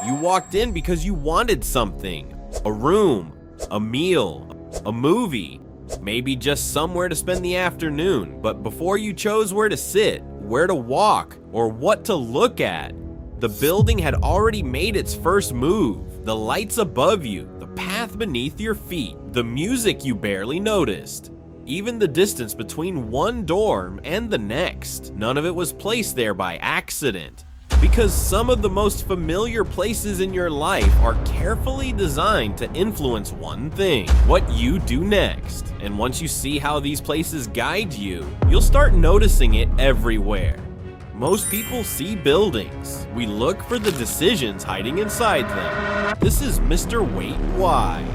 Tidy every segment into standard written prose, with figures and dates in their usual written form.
You walked in because you wanted something. A room, a meal, a movie, maybe just somewhere to spend the afternoon. But before you chose where to sit, where to walk, or what to look at, the building had already made its first move. The lights above you, the path beneath your feet, the music you barely noticed. Even the distance between one dorm and the next. None of it was placed there by accident. Because some of the most familiar places in your life are carefully designed to influence one thing: what you do next. And once you see how these places guide you, you'll start noticing it everywhere. Most people see buildings. We look for the decisions hiding inside them. This is Mr.WaitWhy.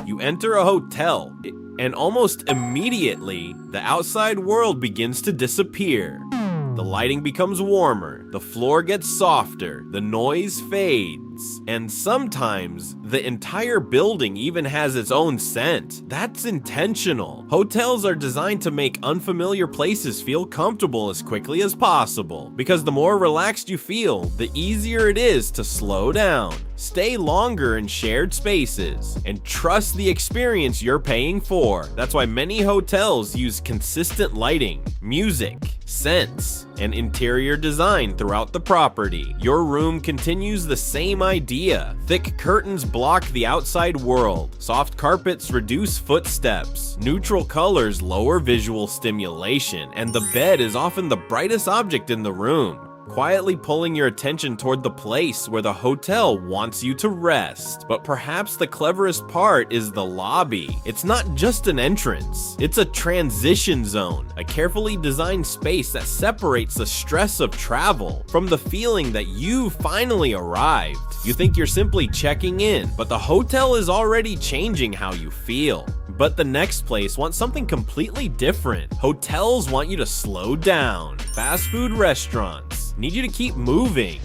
You enter a hotel, and almost immediately, the outside world begins to disappear. The lighting becomes warmer, the floor gets softer, the noise fades, and sometimes the entire building even has its own scent. That's intentional. Hotels are designed to make unfamiliar places feel comfortable as quickly as possible, because the more relaxed you feel, the easier it is to slow down, stay longer in shared spaces, and trust the experience you're paying for. That's why many hotels use consistent lighting, music, scents, and interior design throughout the property. Your room continues the same idea. Thick curtains block the outside world. Soft carpets reduce footsteps. Neutral colors lower visual stimulation, and the bed is often the brightest object in the room, quietly pulling your attention toward the place where the hotel wants you to rest. But perhaps the cleverest part is the lobby. It's not just an entrance, it's a transition zone, a carefully designed space that separates the stress of travel from the feeling that you finally arrived. You think you're simply checking in, but the hotel is already changing how you feel. But the next place wants something completely different. Hotels want you to slow down. Fast food restaurants need you to keep moving.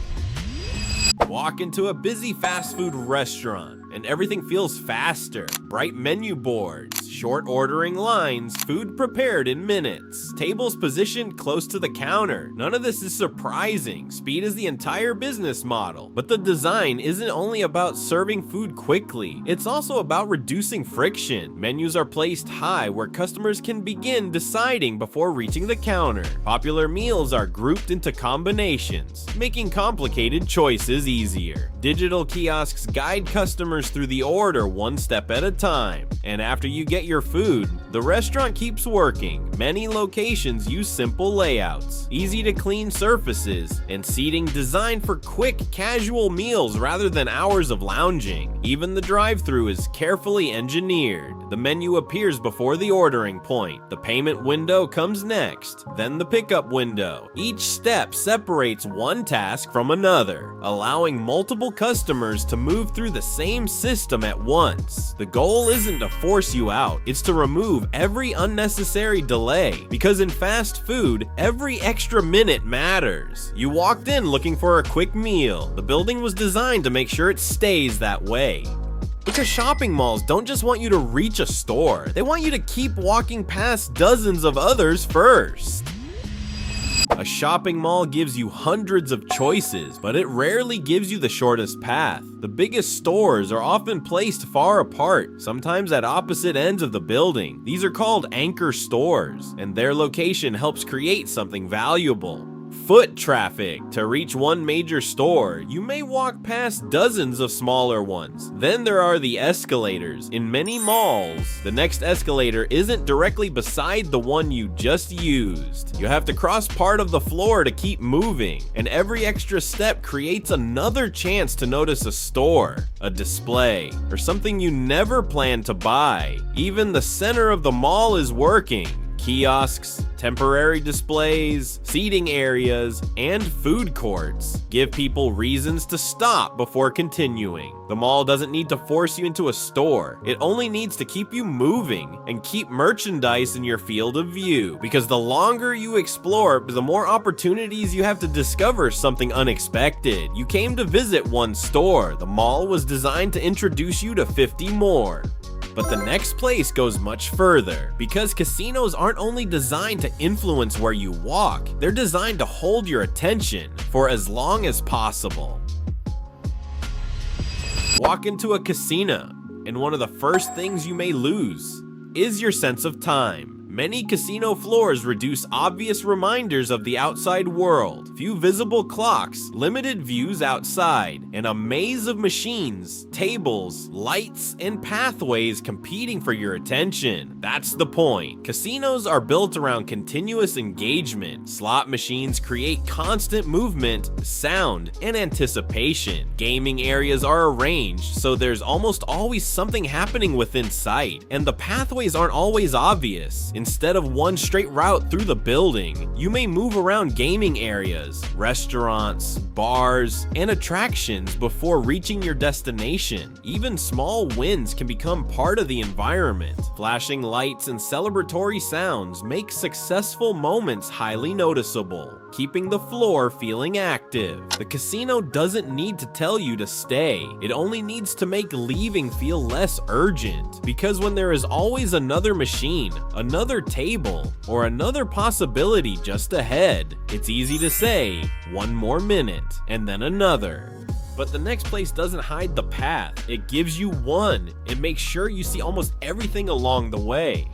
Walk into a busy fast food restaurant and everything feels faster. Bright menu boards, short ordering lines, food prepared in minutes, tables positioned close to the counter. None of this is surprising. Speed is the entire business model. But the design isn't only about serving food quickly, it's also about reducing friction. Menus are placed high where customers can begin deciding before reaching the counter. Popular meals are grouped into combinations, making complicated choices easier. Digital kiosks guide customers through the order one step at a time. And after you get your food, the restaurant keeps working. Many locations use simple layouts, easy to clean surfaces, and seating designed for quick, casual meals rather than hours of lounging. Even the drive-thru is carefully engineered. The menu appears before the ordering point. The payment window comes next, then the pickup window. Each step separates one task from another, allowing multiple customers to move through the same system at once. The goal isn't to force you out, it's to remove every unnecessary delay, because in fast food, every extra minute matters. You walked in looking for a quick meal. The building was designed to make sure it stays that way. Because shopping malls don't just want you to reach a store, they want you to keep walking past dozens of others first. A shopping mall gives you hundreds of choices, but it rarely gives you the shortest path. The biggest stores are often placed far apart, sometimes at opposite ends of the building. These are called anchor stores, and their location helps create something valuable. Foot traffic. To reach one major store, you may walk past dozens of smaller ones. Then there are the escalators. In many malls, the next escalator isn't directly beside the one you just used. You have to cross part of the floor to keep moving, and every extra step creates another chance to notice a store, a display, or something you never planned to buy. Even the center of the mall is working. Kiosks, temporary displays, seating areas, and food courts give people reasons to stop before continuing. The mall doesn't need to force you into a store. It only needs to keep you moving and keep merchandise in your field of view, because the longer you explore, the more opportunities you have to discover something unexpected. You came to visit one store. The mall was designed to introduce you to 50 more. But the next place goes much further, because casinos aren't only designed to influence where you walk, they're designed to hold your attention for as long as possible. Walk into a casino, and one of the first things you may lose is your sense of time. Many casino floors reduce obvious reminders of the outside world. Few visible clocks, limited views outside, and a maze of machines, tables, lights, and pathways competing for your attention. That's the point. Casinos are built around continuous engagement. Slot machines create constant movement, sound, and anticipation. Gaming areas are arranged so there's almost always something happening within sight, and the pathways aren't always obvious. Instead of one straight route through the building, you may move around gaming areas, restaurants, bars, and attractions before reaching your destination. Even small wins can become part of the environment. Flashing lights and celebratory sounds make successful moments highly noticeable, keeping the floor feeling active. The casino doesn't need to tell you to stay. It only needs to make leaving feel less urgent, because when there is always another machine, another table, or another possibility just ahead, it's easy to say, one more minute, and then another. But the next place doesn't hide the path. It gives you one and makes sure you see almost everything along the way.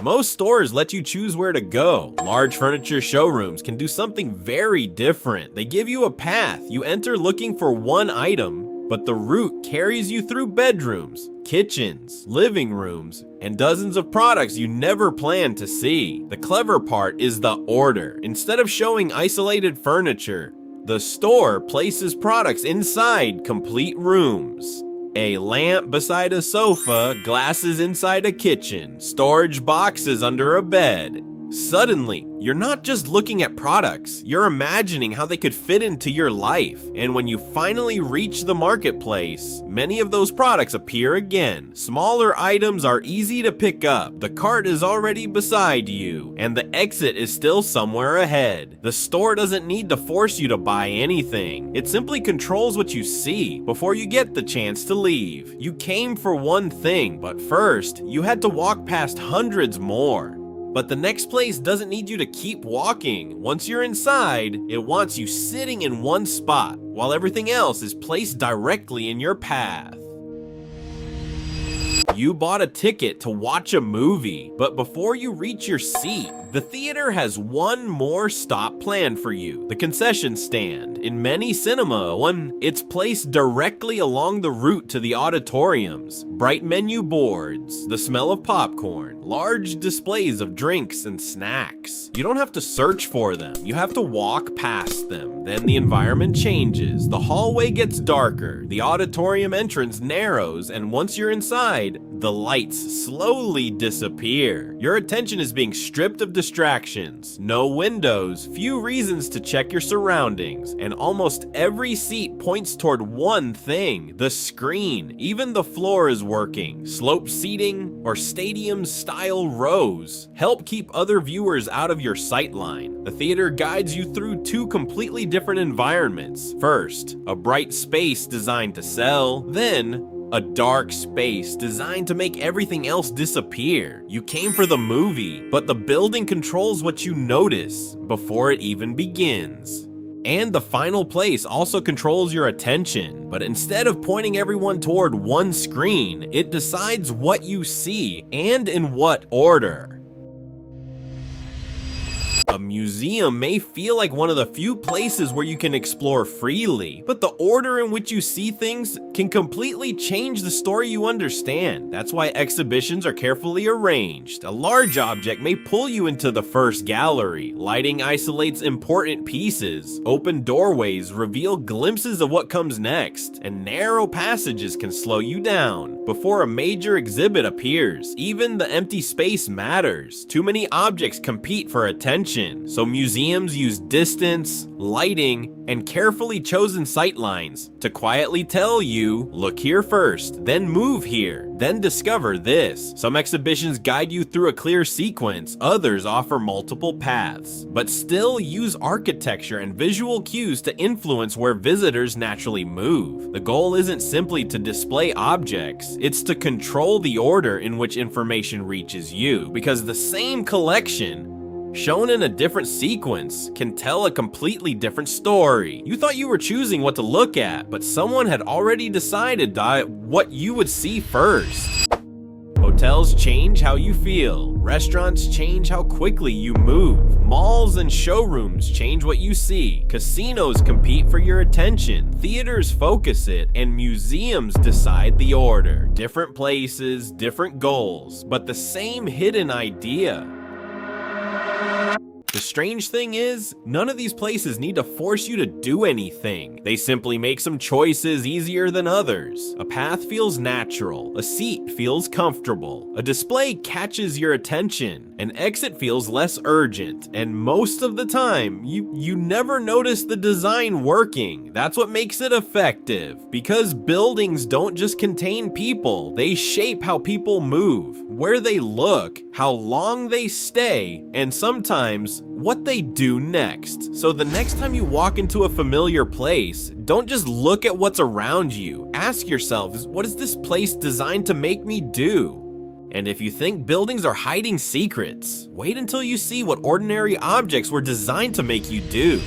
Most stores let you choose where to go. Large furniture showrooms can do something very different. They give you a path. You enter looking for one item, but the route carries you through bedrooms, kitchens, living rooms, and dozens of products you never planned to see. The clever part is the order. Instead of showing isolated furniture, the store places products inside complete rooms. A lamp beside a sofa, glasses inside a kitchen, storage boxes under a bed. Suddenly, you're not just looking at products, you're imagining how they could fit into your life. And when you finally reach the marketplace, many of those products appear again. Smaller items are easy to pick up, the cart is already beside you, and the exit is still somewhere ahead. The store doesn't need to force you to buy anything. It simply controls what you see before you get the chance to leave. You came for one thing, but first, you had to walk past hundreds more. But the next place doesn't need you to keep walking. Once you're inside, it wants you sitting in one spot, while everything else is placed directly in your path. You bought a ticket to watch a movie, but before you reach your seat, the theater has one more stop planned for you, the concession stand. In many cinema, it's placed directly along the route to the auditoriums. Bright menu boards, the smell of popcorn, large displays of drinks and snacks. You don't have to search for them, you have to walk past them. Then the environment changes, the hallway gets darker, the auditorium entrance narrows, and once you're inside, the lights slowly disappear. Your attention is being stripped of distractions. No windows, few reasons to check your surroundings, and almost every seat points toward one thing, the screen. Even the floor is working. Slope seating or stadium-style rows help keep other viewers out of your sightline. The theater guides you through two completely different environments. First, a bright space designed to sell, then a dark space designed to make everything else disappear. You came for the movie, but the building controls what you notice before it even begins. And the final place also controls your attention, but instead of pointing everyone toward one screen, it decides what you see and in what order. A museum may feel like one of the few places where you can explore freely, but the order in which you see things can completely change the story you understand. That's why exhibitions are carefully arranged. A large object may pull you into the first gallery. Lighting isolates important pieces. Open doorways reveal glimpses of what comes next, and narrow passages can slow you down before a major exhibit appears. Even the empty space matters. Too many objects compete for attention. So museums use distance, lighting, and carefully chosen sightlines to quietly tell you, look here first, then move here, then discover this. Some exhibitions guide you through a clear sequence, others offer multiple paths, but still use architecture and visual cues to influence where visitors naturally move. The goal isn't simply to display objects, it's to control the order in which information reaches you, because the same collection shown in a different sequence, can tell a completely different story. You thought you were choosing what to look at, but someone had already decided what you would see first. Hotels change how you feel. Restaurants change how quickly you move. Malls and showrooms change what you see. Casinos compete for your attention. Theaters focus it, and museums decide the order. Different places, different goals, but the same hidden idea. The strange thing is, none of these places need to force you to do anything. They simply make some choices easier than others. A path feels natural, a seat feels comfortable, a display catches your attention, an exit feels less urgent, and most of the time, you never notice the design working. That's what makes it effective. Because buildings don't just contain people, they shape how people move, where they look, how long they stay, and sometimes what they do next. So the next time you walk into a familiar place, don't just look at what's around you. Ask yourself, what is this place designed to make me do? And if you think buildings are hiding secrets, wait until you see what ordinary objects were designed to make you do.